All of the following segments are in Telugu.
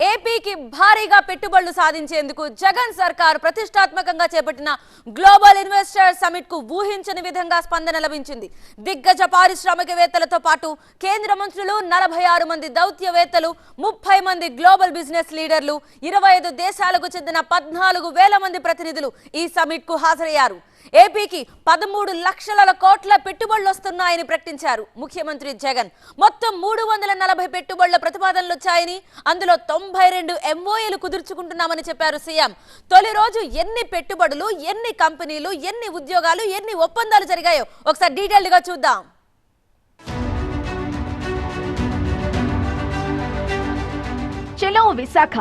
ఏపీకి భారీగా పెట్టుబడులు సాధించేందుకు జగన్ సర్కార్ ప్రతిష్టాత్మకంగా చేపట్టిన గ్లోబల్ ఇన్వెస్టర్ సమిట్ కు ఊహించని విధంగా స్పందన లభించింది. దిగ్గజ పారిశ్రామికవేత్తలతో పాటు కేంద్ర మంత్రులు, 46 మంది దౌత్యవేత్తలు, 30 మంది గ్లోబల్ బిజినెస్ లీడర్లు, 25 దేశాలకు చెందిన 14,000 మంది ప్రతినిధులు ఈ సమిట్ కు హాజరయ్యారు. ఏపీకి 13 లక్షల కోట్ల పెట్టుబడులు వస్తున్నాయని ప్రకటించారు ముఖ్యమంత్రి జగన్. మొత్తం 340 పెట్టుబడుల ప్రతిపాదనలు వచ్చాయని, అందులో 92 ఎంఓఏలు కుదుర్చుకుంటున్నామని చెప్పారు సీఎం. తొలి రోజు ఎన్ని పెట్టుబడులు, ఎన్ని కంపెనీలు, ఎన్ని ఉద్యోగాలు, ఎన్ని ఒప్పందాలు జరిగాయో ఒకసారి డీటెయిల్డ్ గా చూద్దాం. చలో విశాఖ,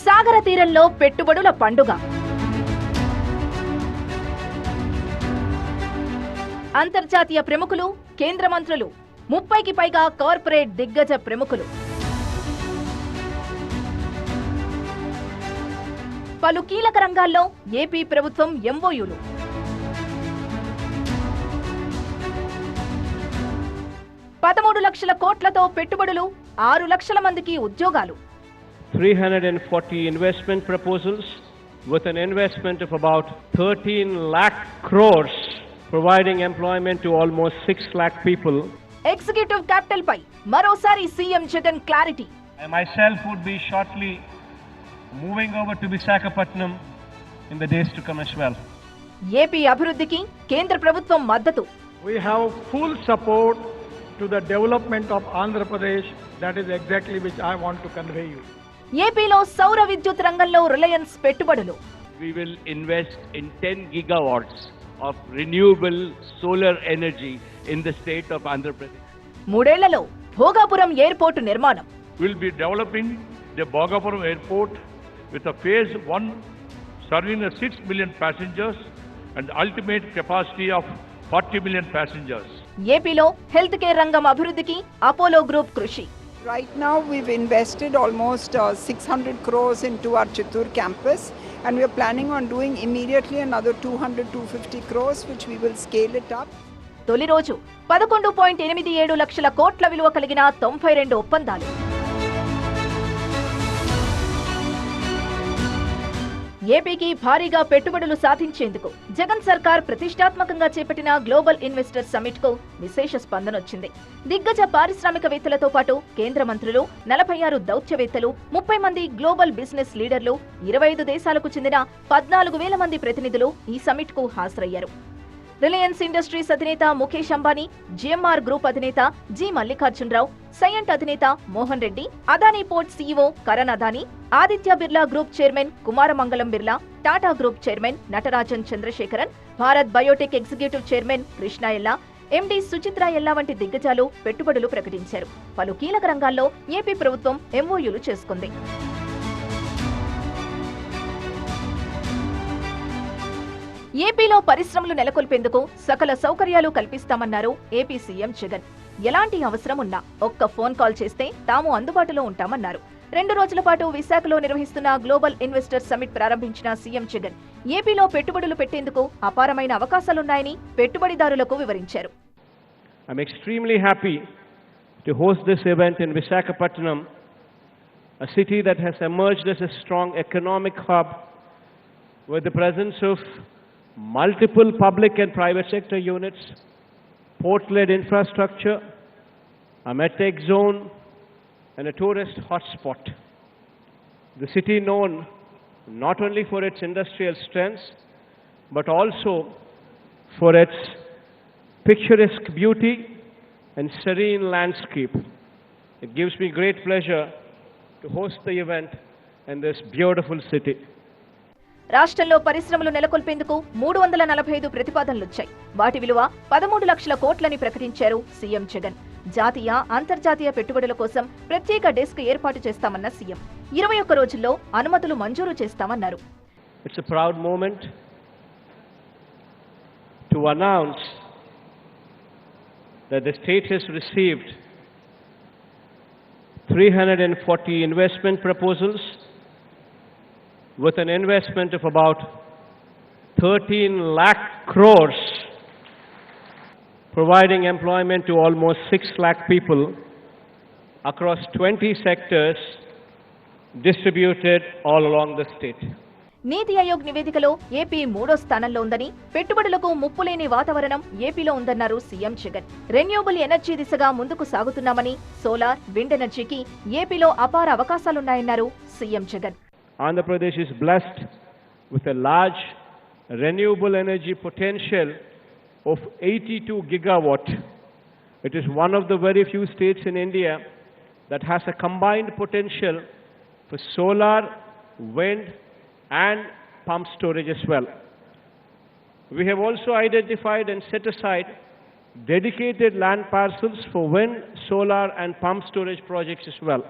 సాగర తీరంలో పెట్టుబడుల పండుగ. అంతర్జాతీయ ప్రముఖులు, కేంద్ర మంత్రులు, 30కి పైగా కార్పొరేట్ దిగ్గజ ప్రముఖులు, పలు కీలక రంగాల్లో ఏపీ ప్రభుత్వం ఎంఓయూలు. $13 లక్షల కోట్లతో పెట్టుబడులు, 6 లక్షల మందికి ఉద్యోగాలు. 340 investment proposals with an investment of about 13 lakh crores, providing employment to almost 6 lakh people. Executive capital పై మరోసారి CM Jagan clarity. I myself would be shortly moving over to Visakhapatnam in the days to come as well. AP అభివృద్ధికి కేంద్ర ప్రభుత్వం మద్దతు. We have full support to the development of Andhra Pradesh. That is exactly which I want to convey you. ఏపీలో సౌర విద్యుత్ రంగంలో రిలయన్స్ పెట్టుబడులు. We will invest in 10 gigawatts of renewable solar energy in the state of Andhra Pradesh. 3 ఏళ్లలో భోగాపురం ఎయిర్పోర్ట్ నిర్మాణం. We'll be developing the Bhogapuram airport with a phase 1 serving 6 million passengers and ultimate capacity of 40 million passengers. ఏపీలో హెల్త్ కేర్ రంగం అభివృద్ధికి అపోలో గ్రూప్ కృషి. Right now we've invested almost 600 crores into our Chittoor campus, and we are planning on doing immediately another 200-250 crores, which we will scale it up. తొలి రోజు 11.87 లక్షల కోట్ల విలువ కలిగిన 92 ఒప్పందాలు. ఏపీకి భారీగా పెట్టుబడులు సాధించేందుకు జగన్ సర్కార్ ప్రతిష్టాత్మకంగా చేపట్టిన గ్లోబల్ ఇన్వెస్టర్ సమిట్ కు విశేష స్పందన వచ్చింది. దిగ్గజ పారిశ్రామికవేత్తలతో పాటు కేంద్ర మంత్రులు, 46 దౌత్యవేత్తలు, 30 మంది గ్లోబల్ బిజినెస్ లీడర్లు, 25 దేశాలకు చెందిన 14,000 మంది ప్రతినిధులు ఈ సమిట్ కు హాజరయ్యారు. రిలయన్స్ ఇండస్ట్రీస్ అధినేత ముఖేష్ అంబానీ, జిఎంఆర్ గ్రూప్ అధినేత జి మల్లికార్జునరావు, సైయంట్ అధినేత Mohan Reddy, Adani port CEO Karan Adani, Aditya Birla group chairman Kumar Mangalam Birla, Tata group chairman Natarajan Chandrasekaran, Bharat Biotech executive chairman Krishna Ella, MD Suchitra ఎల్లా వంటి దిగ్గజాలు పెట్టుబడులు ప్రకటించారు. పలు కీలక రంగాల్లో ఏపీ ప్రభుత్వం ఎంఓయూలు చేసుకుంది. ఏపీలో పరిశ్రమలు నెలకొల్పేందుకు సకల సౌకర్యాలు కల్పిస్తామన్నారు ఏపీ సీఎం జగన్. ఎలాంటి అవసరం ఉన్నా ఒక్క ఫోన్ కాల్ చేస్తే తాము అందుబాటులో ఉంటామన్నారు. 2 రోజుల పాటు విశాఖలో నిర్వహిస్తున్న గ్లోబల్ ఇన్వెస్టర్ సమిట్ ప్రారంభించిన సీఎం జగన్ ఏపీలో పెట్టుబడులు పెట్టేందుకు అపారమైన అవకాశాలున్నాయని పెట్టుబడిదారులకు వివరించారు. I'm extremely happy to host this event in Visakhapatnam, a city that has emerged as a strong economic hub with the presence of multiple public and private sector units, port-led infrastructure, a medtech zone, and a tourist hotspot. The city known not only for its industrial strengths, but also for its picturesque beauty and serene landscape. It gives me great pleasure to host the event in this beautiful city. రాష్ట్రంలో పరిశ్రమలు నెలకొల్పేందుకు 345 ప్రతిపాదనలొచ్చాయి. వాటి విలువ 13 లక్షల కోట్లని ప్రకటించారు సీఎం జగన్. జాతీయ, అంతర్జాతీయ పెట్టుబడుల కోసం ప్రత్యేక డెస్క్ ఏర్పాటు చేస్తామన్న సీఎం 21 రోజుల్లో అనుమతులు మంజూరు చేస్తామన్నారు. It's a proud moment to announce that the state has received 340 investment proposals with an investment of about 13 lakh crores, providing employment to almost 6 lakh people across 20 sectors distributed all along the state. నీతి ఆయోగ్ నివేదికలో ఏపీ 3వ స్థానంలో ఉందని, పెట్టుబడులకు ముప్పు లేని వాతావరణం ఏపీలో ఉందన్నారు సీఎం జగన్. రెన్యూబుల్ ఎనర్జీ దిశగా ముందుకు సాగుతున్నామని, సోలార్, విండ్ ఎనర్జీకి ఏపీలో అపార అవకాశాలున్నాయన్నారు CM Jagan. Andhra Pradesh is blessed with a large renewable energy potential of 82 gigawatt. It is one of the very few states in India that has a combined potential for solar, wind and pump storage as well. We have also identified and set aside dedicated land parcels for wind, solar and pump storage projects as well.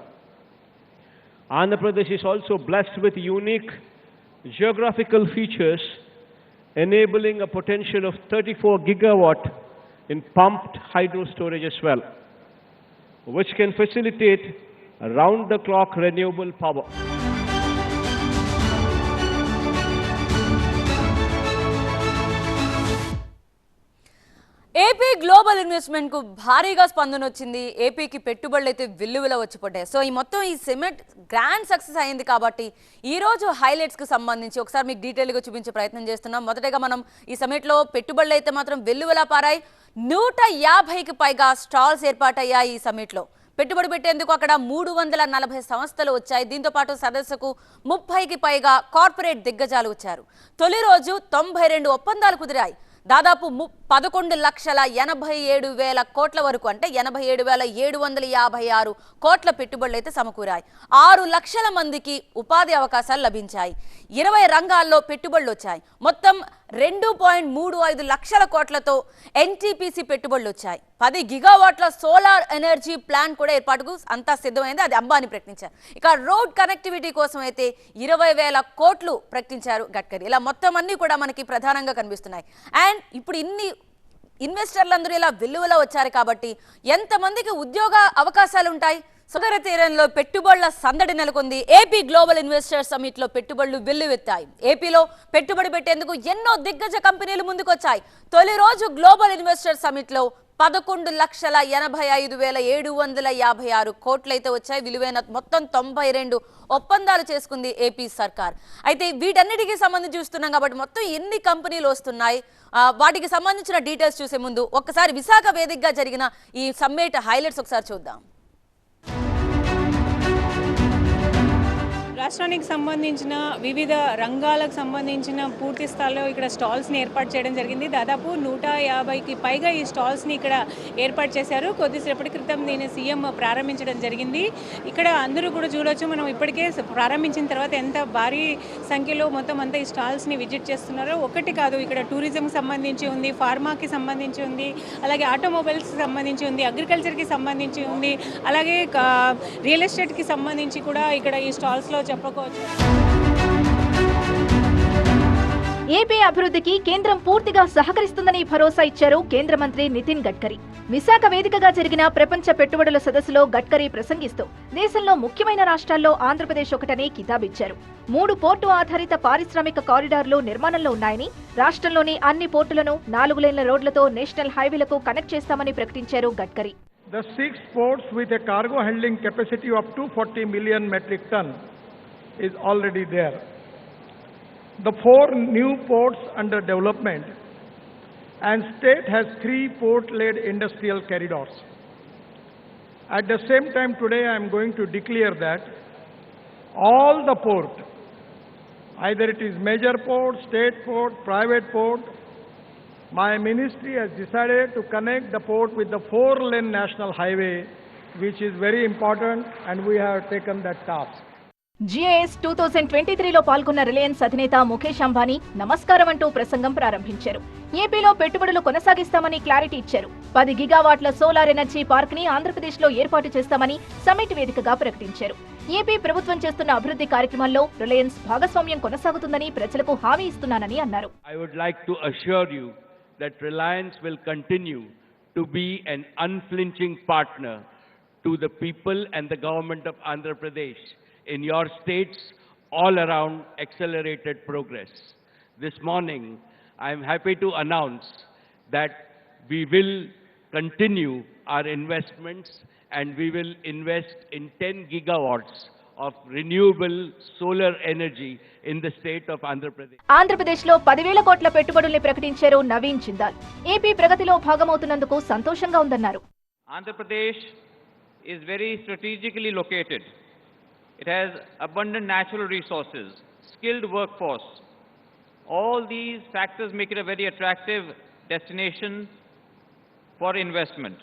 Andhra Pradesh is also blessed with unique geographical features enabling a potential of 34 gigawatt in pumped hydro storage as well, which can facilitate round-the-clock renewable power. AP global investment కు భారీగా స్పందన వచ్చింది. ఏపీకి పెట్టుబడులు అయితే విల్లువిలా వచ్చిపడ్డాయి. సో ఈ మొత్తం ఈ సమిట్ గ్రాండ్ సక్సెస్ అయింది కాబట్టి ఈ రోజు హైలైట్స్ కు సంబంధించి ఒకసారి మీకు డీటెయిల్ గా చూపించే ప్రయత్నం చేస్తున్నాం. మొదటగా మనం ఈ సమిట్ లో పెట్టుబడులు అయితే మాత్రం వెల్లువిలా పారాయి. 150కి పైగా స్టాల్స్ ఏర్పాటయ్యాయి. ఈ సమిట్ లో పెట్టుబడి పెట్టేందుకు అక్కడ 340 సంస్థలు వచ్చాయి. దీంతో పాటు సదస్సుకు 30కి పైగా కార్పొరేట్ దిగ్గజాలు వచ్చారు. తొలి రోజు 92 ఒప్పందాలు కుదిరాయి. దాదాపు 11,87,000 కోట్ల వరకు, అంటే 87,756 కోట్ల పెట్టుబడులు అయితే సమకూరాయి. 6 లక్షల మందికి ఉపాధి అవకాశాలు లభించాయి. 20 రంగాల్లో పెట్టుబడులు వచ్చాయి. మొత్తం 2.35 లక్షల కోట్లతో ఎన్టీపీసీ పెట్టుబడులు వచ్చాయి. 10 గిగావాట్ల సోలార్ ఎనర్జీ ప్లాంట్ కూడా ఏర్పాటుకు అంతా సిద్ధమైంది. అది అంబానీ ప్రకటించారు. ఇక రోడ్ కనెక్టివిటీ కోసం అయితే 20,000 కోట్లు ప్రకటించారు గడ్కరీ. ఇలా మొత్తం అన్ని కూడా మనకి ప్రధానంగా కనిపిస్తున్నాయి. అండ్ ఇప్పుడు ఇన్ని ఇన్వెస్టర్లందరూ ఇలా వెల్లువలా వచ్చారు కాబట్టి ఎంతమందికి ఉద్యోగ అవకాశాలు ఉంటాయి? సముద్ర తీరంలో పెట్టుబడుల సందడి నెలకొంది. ఏపీ గ్లోబల్ ఇన్వెస్టర్ సమిట్ లో పెట్టుబడులు వెల్లువెత్తాయి. ఏపీలో పెట్టుబడి పెట్టేందుకు ఎన్నో దిగ్గజ కంపెనీలు ముందుకొచ్చాయి. తొలి రోజు గ్లోబల్ ఇన్వెస్టర్ సమిట్ లో 11,85,756 కోట్లయితే వచ్చాయి. విలువైన మొత్తం 92 ఒప్పందాలు చేసుకుంది ఏపీ సర్కార్. అయితే వీటన్నిటికీ సంబంధించి చూస్తున్నాం కాబట్టి మొత్తం ఎన్ని కంపెనీలు వస్తున్నాయి, వాటికి సంబంధించిన డీటెయిల్స్ చూసే ముందు ఒక్కసారి విశాఖ వేదికగా జరిగిన ఈ సమ్మిట్ హైలైట్స్ ఒకసారి చూద్దాం. రాష్ట్రానికి సంబంధించిన వివిధ రంగాలకు సంబంధించిన పూర్తి స్థాయిలో ఇక్కడ స్టాల్స్ని ఏర్పాటు చేయడం జరిగింది. దాదాపు 150కి పైగా ఈ స్టాల్స్ని ఇక్కడ ఏర్పాటు చేశారు. కొద్దిసేపటి క్రితం దీన్ని సీఎం ప్రారంభించడం జరిగింది. ఇక్కడ అందరూ కూడా చూడొచ్చు, మనం ఇప్పటికే ప్రారంభించిన తర్వాత ఎంత భారీ సంఖ్యలో మొత్తం అంతా ఈ స్టాల్స్ని విజిట్ చేస్తున్నారో. ఒకటి కాదు, ఇక్కడ టూరిజంకి సంబంధించి ఉంది, ఫార్మాకి సంబంధించి ఉంది, అలాగే ఆటోమొబైల్స్కి సంబంధించి ఉంది, అగ్రికల్చర్కి సంబంధించి ఉంది, అలాగే రియల్ ఎస్టేట్కి సంబంధించి కూడా ఇక్కడ ఈ స్టాల్స్లో చెప్పుకోవచ్చు. ఏపీ అభివృద్ధికి కేంద్రం పూర్తిగా సహకరిస్తుందని భరోసా ఇచ్చారు కేంద్ర మంత్రి నితిన్ గడ్కరీ. విశాఖ వేదికగా జరిగిన ప్రపంచ పెట్టుబడుల సదస్సులో గడ్కరీ ప్రసంగిస్తూ దేశంలో ముఖ్యమైన రాష్ట్రాల్లో ఆంధ్రప్రదేశ్ ఒకటని కితాబిచ్చారు. 3 పోర్టు ఆధారిత పారిశ్రామిక కారిడార్లు నిర్మాణంలో ఉన్నాయని, రాష్ట్రంలోని అన్ని పోర్టులను 4 లేన్ల రోడ్లతో నేషనల్ హైవేలకు కనెక్ట్ చేస్తామని ప్రకటించారు Gadkari. The 6 ports with a cargo handling capacity of 240 million metric ton is already there. The 4 new ports under development, and state has 3 port-led industrial corridors. At the same time, today I am going to declare that all the port, either it is major port, state port, private port, my ministry has decided to connect the port with the 4-lane national highway, which is very important, and we have taken that task. GIS 2023లో పాల్గొన్న రిలయన్స్ అధినేత ముఖేష్ అంబానీ నమస్కారం అంటూ ప్రసంగం ప్రారంభించారు. ఏపీలో పెట్టుబడులు కొనసాగిస్తామని క్లారిటీ ఇచ్చారు. 10 గిగావాట్ల సోలార్ ఎనర్జీ పార్క్ ని ఆంధ్రప్రదేశ్లో ఏర్పాటు చేస్తామని సమిట్ వేదికగా ప్రకటించారు. ఏపీ ప్రభుత్వం చేస్తున్న అభివృద్ధి కార్యక్రమాల్లో రిలయన్స్ భాగస్వామ్యం కొనసాగుతుందని ప్రజలకు హామీ ఇస్తున్నానని అన్నారు. I would like to assure you that Reliance will continue to be an unflinching partner to the people and the government of Andhra Pradesh in your states all around accelerated progress. This morning, I am happy to announce that we will continue our investments and we will invest in 10 gigawatts of renewable solar energy in the state of Andhra Pradesh. ఆంధ్రప్రదేశ్లో 10,000 కోట్ల పెట్టుబడుల్ని ప్రకటించారు నవీన్ జిందాల్. ఏపీ ప్రగతిలో భాగమవుతున్నందుకు సంతోషంగా ఉందన్నారు. Andhra Pradesh is very strategically located. It has abundant natural resources, skilled workforce. All these factors make it a very attractive destination for investment.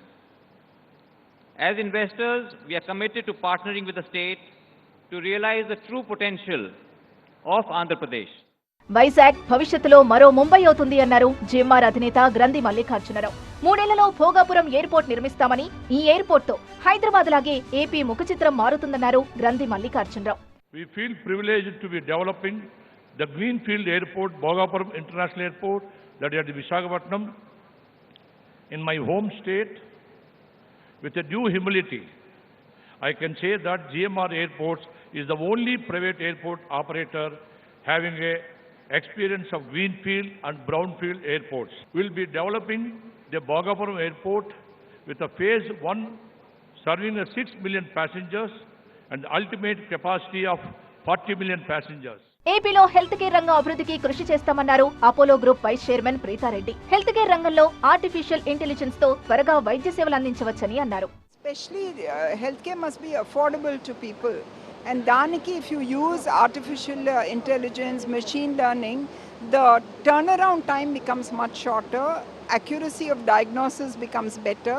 As investors, we are committed to partnering with the state to realize the true potential of Andhra Pradesh. Vizag భవిష్యత్తులో మరో ముంబై అవుతుంది అన్నారు జిఎంఆర్ అధినేత గ్రంథి మల్లికార్జునరావు. 3 ఏళ్లలో భోగాపురం ఎయిర్పోర్ట్ నిర్మిస్తామని, ఈ ఎయిర్పోర్ట్తో హైదరాబాద్ లాగే ఏపీ ముఖచిత్రం మారుతుందన్నారు గ్రంథి Mallikarjunarao. We feel privileged to be developing the Greenfield Airport, Bhogapuram International Airport, that is at Visakhapatnam, in my home state. With a due humility, I can say that GMR Airports is the only private airport operator having a experience of Greenfield and Brownfield airports. We will be developing the Bhogapuram Airport with a phase 1 serving 6 million passengers and ultimate capacity of 40 million passengers. ఏపీలో హెల్త్ కేర్ రంగం అభివృద్ధికి కృషి చేస్తామన్నారు Apollo group vice chairman Preetha Reddy. Health care రంగంలో ఆర్టిఫిషియల్ ఇంటెలిజెన్స్ తో త్వరగా వైద్య సేవలు అందించవచ్చని అన్నారు. Especially healthcare must be affordable to people. And daniki, if you use artificial intelligence, machine learning, the turnaround time becomes much shorter, accuracy of diagnosis becomes better,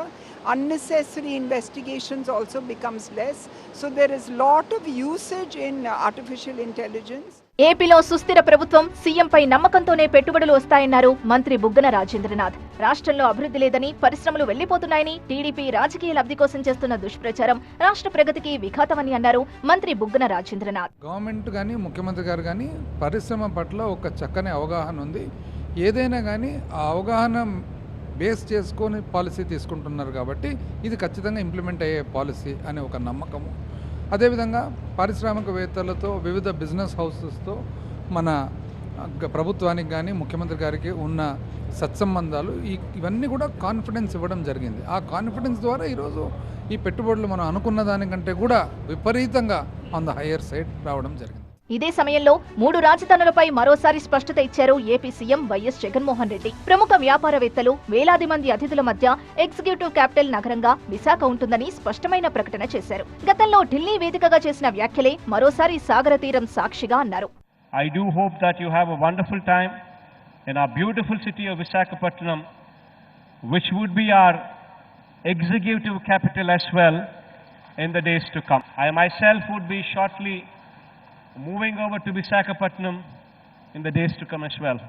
unnecessary investigations also becoms less. So there is lot of usage in artificial intelligence. ఏపీలో సుస్థిర ప్రభుత్వం, సీఎంపై నమ్మకంతోనే పెట్టుబడులు వస్తాయన్నారు మంత్రి బుగ్గన రాజేంద్రనాథ్. రాష్ట్రంలో అభివృద్ధి లేదని, పరిశ్రమలు వెళ్లిపోతున్నాయని టీడీపీ రాజకీయ లబ్ధి కోసం చేస్తున్న దుష్ప్రచారం రాష్ట్ర ప్రగతికి విఘాతమని అన్నారు మంత్రి బుగ్గన రాజేంద్రనాథ్. గవర్నమెంట్ కానీ ముఖ్యమంత్రి గారు కానీ పరిశ్రమ పట్ల ఒక చక్కని అవగాహన ఉంది. ఏదైనా కానీ ఆ అవగాహన బేస్ చేసుకొని పాలసీ తీసుకుంటున్నారు కాబట్టి ఇది ఖచ్చితంగా ఇంప్లిమెంట్ అయ్యే పాలసీ అనే ఒక నమ్మకము. అదేవిధంగా పారిశ్రామికవేత్తలతో, వివిధ బిజినెస్ హౌసెస్తో మన ప్రభుత్వానికి కానీ ముఖ్యమంత్రి గారికి ఉన్న సత్సంబంధాలు ఇవన్నీ కూడా కాన్ఫిడెన్స్ ఇవ్వడం జరిగింది. ఆ కాన్ఫిడెన్స్ ద్వారా ఈరోజు ఈ పెట్టుబడులు మనం అనుకున్న దానికంటే కూడా విపరీతంగా ఆన్ ద హయ్యర్ సైడ్ రావడం జరిగింది. ఇదే సమయంలో 3 రాజధానులపై మరోసారి స్పష్టత ఇచ్చారు AP CM YS Jaganmohan Reddy. ప్రముఖ వ్యాపారవేత్తలు, వేలాది మంది అతిథుల మధ్య ఎగ్జిక్యూటివ్ క్యాపిటల్ నగరంగా విశాఖ ఉంటుందని స్పష్టమైన ప్రకటన చేశారు. గతంలో ఢిల్లీ వేదికగా చేసిన వ్యాఖ్యలే మరోసారి సాగర తీరం సాక్షిగా అన్నారు. I do hope that you have a wonderful time in our beautiful city of Visakhapatnam, which would be our executive capital as well in the days to come. I myself would be shortly moving over to Visakhapatnam in the days to come as well.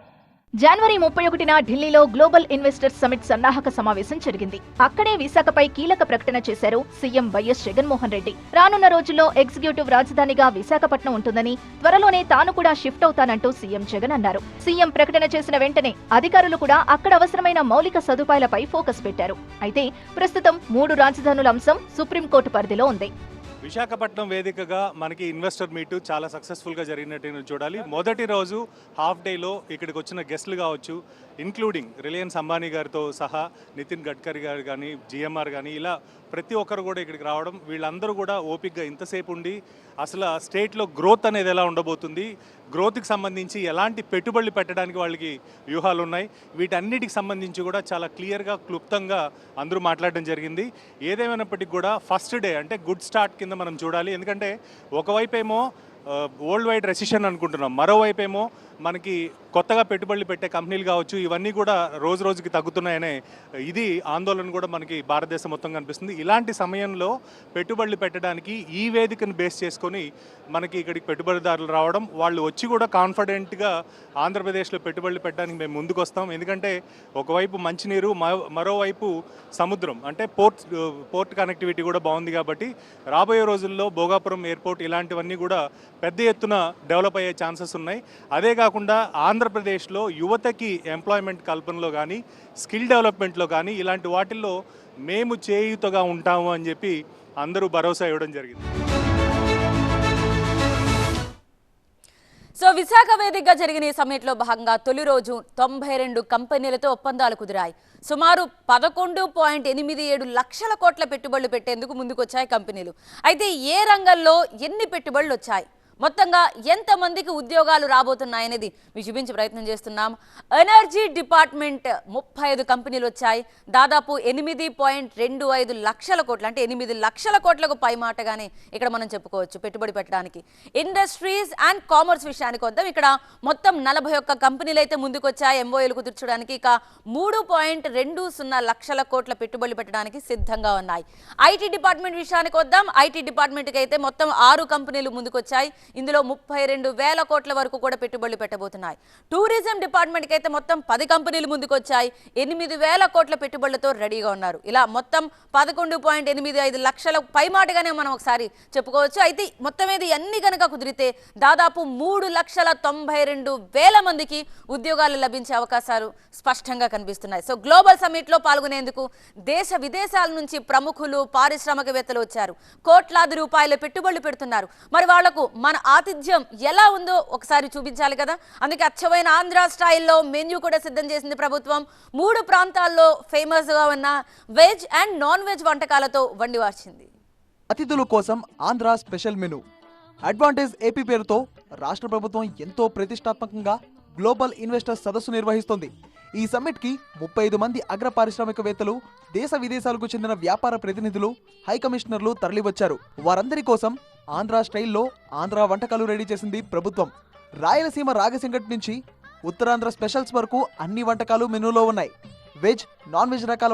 జనవరి 31న ఢిల్లీలో గ్లోబల్ ఇన్వెస్టర్స్ సమిట్ సన్నాహక సమావేశం జరిగింది. అక్కడే విశాఖపై కీలక ప్రకటన చేశారు సీఎం వైఎస్ జగన్మోహన్ రెడ్డి. రానున్న రోజుల్లో ఎగ్జిక్యూటివ్ రాజధానిగా విశాఖపట్నం ఉంటుందని, త్వరలోనే తాను కూడా షిఫ్ట్ అవుతానంటూ సీఎం జగన్ అన్నారు. సీఎం ప్రకటన చేసిన వెంటనే అధికారులు కూడా అక్కడ అవసరమైన మౌలిక సదుపాయాలపై ఫోకస్ పెట్టారు. అయితే ప్రస్తుతం 3 రాజధానుల అంశం సుప్రీంకోర్టు పరిధిలో ఉంది. విశాఖపట్నం వేదికగా మనకి ఇన్వెస్టర్ మీటు చాలా సక్సెస్ఫుల్గా జరిగినట్టు చూడాలి. మొదటి రోజు హాఫ్ డేలో ఇక్కడికి వచ్చిన గెస్టులు కావచ్చు, ఇంక్లూడింగ్ రిలయన్స్ అంబానీ గారితో సహా నితిన్ గడ్కరీ గారు కానీ, జిఎంఆర్ కానీ, ఇలా ప్రతి ఒక్కరు కూడా ఇక్కడికి రావడం, వీళ్ళందరూ కూడా ఓపిక్గా ఇంతసేపు ఉండి అసలు స్టేట్లో గ్రోత్ అనేది ఎలా ఉండబోతుంది, గ్రోత్కి సంబంధించి ఎలాంటి పెట్టుబడులు పెట్టడానికి వాళ్ళకి వ్యూహాలు ఉన్నాయి, వీటన్నిటికి సంబంధించి కూడా చాలా క్లియర్గా, క్లుప్తంగా అందరూ మాట్లాడడం జరిగింది. ఏదేమైనప్పటికీ కూడా ఫస్ట్ డే అంటే గుడ్ స్టార్ట్ కింద మనం చూడాలి. ఎందుకంటే ఒకవైపేమో వరల్డ్ వైడ్ రెసిషన్ అనుకుంటున్నాం, మరోవైపేమో మనకి కొత్తగా పెట్టుబడులు పెట్టే కంపెనీలు కావచ్చు, ఇవన్నీ కూడా రోజు రోజుకి తగ్గుతున్నాయనే ఇది ఆందోళన కూడా మనకి భారతదేశం మొత్తం కనిపిస్తుంది. ఇలాంటి సమయంలో పెట్టుబడులు పెట్టడానికి ఈ వేదికను బేస్ చేసుకొని మనకి ఇక్కడికి పెట్టుబడిదారులు రావడం, వాళ్ళు వచ్చి కూడా కాన్ఫిడెంట్గా ఆంధ్రప్రదేశ్లో పెట్టుబడులు పెట్టడానికి మేము ముందుకు వస్తాం. ఎందుకంటే ఒకవైపు మంచినీరు, మరోవైపు సముద్రం, అంటే పోర్ట్ కనెక్టివిటీ కూడా బాగుంది. కాబట్టి రాబోయే రోజుల్లో భోగాపురం ఎయిర్పోర్ట్ ఇలాంటివన్నీ కూడా పెద్ద ఎత్తున డెవలప్ అయ్యే ఛాన్సెస్ ఉన్నాయి. అదే కాకుండా ఆంధ్రప్రదేశ్లో యువతకి ఎంప్లాయ్మెంట్ కల్పనలో కానీ, స్కిల్ డెవలప్మెంట్లో కానీ ఇలాంటి వాటిల్లో మేము చేయూతగా ఉంటాము అని చెప్పి అందరూ భరోసా ఇవ్వడం జరిగింది. సో విశాఖ వేదికగా జరిగిన ఈ సమ్మిట్లో భాగంగా తొలి రోజు 92 కంపెనీలతో ఒప్పందాలు కుదిరాయి. సుమారు 11.87 లక్షల కోట్ల పెట్టుబడులు పెట్టేందుకు ముందుకొచ్చాయి కంపెనీలు. అయితే ఏ రంగంలో ఎన్ని పెట్టుబడులు వచ్చాయి, మొత్తంగా ఎంతమందికి ఉద్యోగాలు రాబోతున్నాయనేది మీకు చూపించే ప్రయత్నం చేస్తున్నాం. ఎనర్జీ డిపార్ట్మెంట్ 35 కంపెనీలు వచ్చాయి. దాదాపు 8.25 లక్షల కోట్లు, అంటే 8 లక్షల కోట్లకు పైమాటగానే ఇక్కడ మనం చెప్పుకోవచ్చు పెట్టుబడి పెట్టడానికి. ఇండస్ట్రీస్ అండ్ కామర్స్ విషయానికి వద్దాం. ఇక్కడ మొత్తం 41 కంపెనీలు అయితే ముందుకొచ్చాయి ఎంఓఏలు కుదుర్చడానికి. ఇక 3.20 లక్షల కోట్ల పెట్టుబడులు పెట్టడానికి సిద్ధంగా ఉన్నాయి. ఐటీ డిపార్ట్మెంట్ విషయానికి వద్దాం. ఐటీ డిపార్ట్మెంట్కి అయితే మొత్తం 6 కంపెనీలు ముందుకొచ్చాయి. ఇందులో 32,000 కోట్ల వరకు కూడా పెట్టుబడులు పెట్టబోతున్నాయి. టూరిజం డిపార్ట్మెంట్కి అయితే మొత్తం 10 కంపెనీలు ముందుకొచ్చాయి. 8,000 కోట్ల పెట్టుబడులతో రెడీగా ఉన్నారు. ఇలా మొత్తం 11.85 లక్షల పైమాటగానే మనం ఒకసారి చెప్పుకోవచ్చు. అయితే మొత్తం మీద అన్ని కనుక కుదిరితే దాదాపు 3,92,000 మందికి ఉద్యోగాలు లభించే అవకాశాలు స్పష్టంగా కనిపిస్తున్నాయి. సో గ్లోబల్ సమ్మిట్లో పాల్గొనేందుకు దేశ విదేశాల నుంచి ప్రముఖులు, పారిశ్రామికవేత్తలు వచ్చారు. కోట్లాది రూపాయల పెట్టుబడులు పెడుతున్నారు. మరి వాళ్లకు మన ఆతిథ్యం ఎలా ఉందో ఒకసారి చూపించాలి కదా. అందుకే అచ్చమైన ఆంధ్ర స్టైల్లో మెన్యూ కూడా సిద్ధం చేసింది ప్రభుత్వం. 3 ప్రాంతాల్లో ఫేమస్ గా ఉన్న వెజ్ అండ్ నాన్ వెజ్ వంటకాలతో వండివార్చింది. అతిథుల కోసం Andhra special menu. Advantage AP పేరుతో రాష్ట్ర ప్రభుత్వం ఎంతో ప్రతిష్టాత్మకంగా గ్లోబల్ ఇన్వెస్టర్స్ సదస్సు నిర్వహిస్తోంది. ఈ సమ్మిట్కి 35 మంది అగ్ర పారిశ్రామికవేత్తలు, దేశ విదేశాలకు చెందిన వ్యాపార ప్రతినిధులు, హై కమిషనర్లు తరలివచ్చారు. వారందరి కోసం ఆంధ్ర స్టైల్లో ఆంధ్ర వంటకాలు రెడీ చేసింది ప్రభుత్వం. రాయలసీమ రాగసింగటి నుంచి ఉత్తరాంధ్ర స్పెషల్స్ వరకు అన్ని వంటకాలు మెనూలో ఉన్నాయి. వెజ్, నాన్ వెజ్ రకాల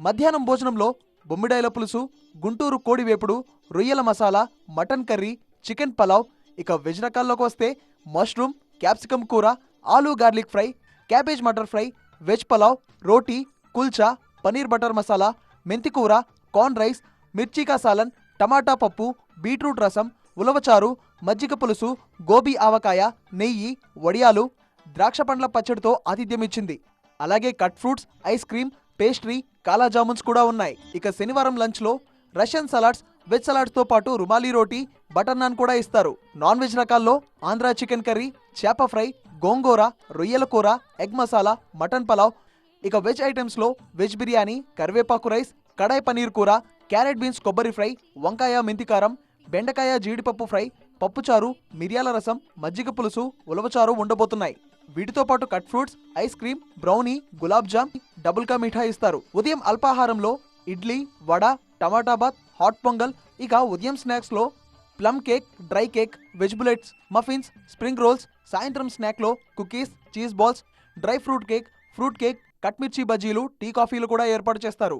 మధ్యాహ్నం భోజనంలో బొమ్మిడాయల పులుసు, గుంటూరు కోడి వేపుడు, రొయ్యల masala, mutton curry, chicken pulao. ఇక వెజ్ రకాల్లోకి వస్తే మష్రూమ్, క్యాప్సికమ్ కూర, aloo garlic fry, cabbage matar fry, veg pulao, రోటీ, కుల్చా, పనీర్ బటర్ మసాలా, మెంతి కూర, కార్న్ రైస్, మిర్చికా సాలన్, టమాటా పప్పు, బీట్రూట్ రసం, ఉలవచారు, మజ్జిగ పులుసు, గోబీ ఆవకాయ, నెయ్యి, వడియాలు, ద్రాక్ష పండ్ల పచ్చడితో ఆతిథ్యమిచ్చింది. అలాగే cut fruits, ice cream, pastry, కాలా జామున్స్ కూడా ఉన్నాయి. ఇక శనివారం లంచ్లో రష్యన్ సలాడ్స్, వెజ్ సలాడ్స్తో పాటు రుమాలీ రోటీ, బటర్ నాన్ కూడా ఇస్తారు. నాన్ వెజ్ రకాల్లో ఆంధ్ర చికెన్ కర్రీ, చేప ఫ్రై, గోంగూర, రొయ్యల కూర, ఎగ్ మసాలా, మటన్ పలావ్. ఇక వెజ్ ఐటమ్స్లో వెజ్ బిర్యానీ, కరివేపాకు రైస్, కడాయి పనీర్ కూర, క్యారెట్ బీన్స్ కొబ్బరి ఫ్రై, వంకాయ మెంతికారం, బెండకాయ జీడిపప్పు ఫ్రై, పప్పుచారు, మిరియాల రసం, మజ్జిగ పులుసు, ఉలవచారు ఉండబోతున్నాయి. వీటితో పాటు cut fruits, ice cream, brownie, gulab jamun, double ka meetha ఇస్తారు. ఉదయం అల్పాహారంలో ఇడ్లీ, వడ, టమాటా బాత్, హాట్ పొంగల్. ఇక ఉదయం స్నాక్స్లో plum cake, dry cake, veg bullets, muffins, spring rolls. సాయంత్రం స్నాక్లో cookies, cheese balls, dry fruit cake, cut mirchi బజ్జీలు, టీ కాఫీలు కూడా ఏర్పాటు చేస్తారు.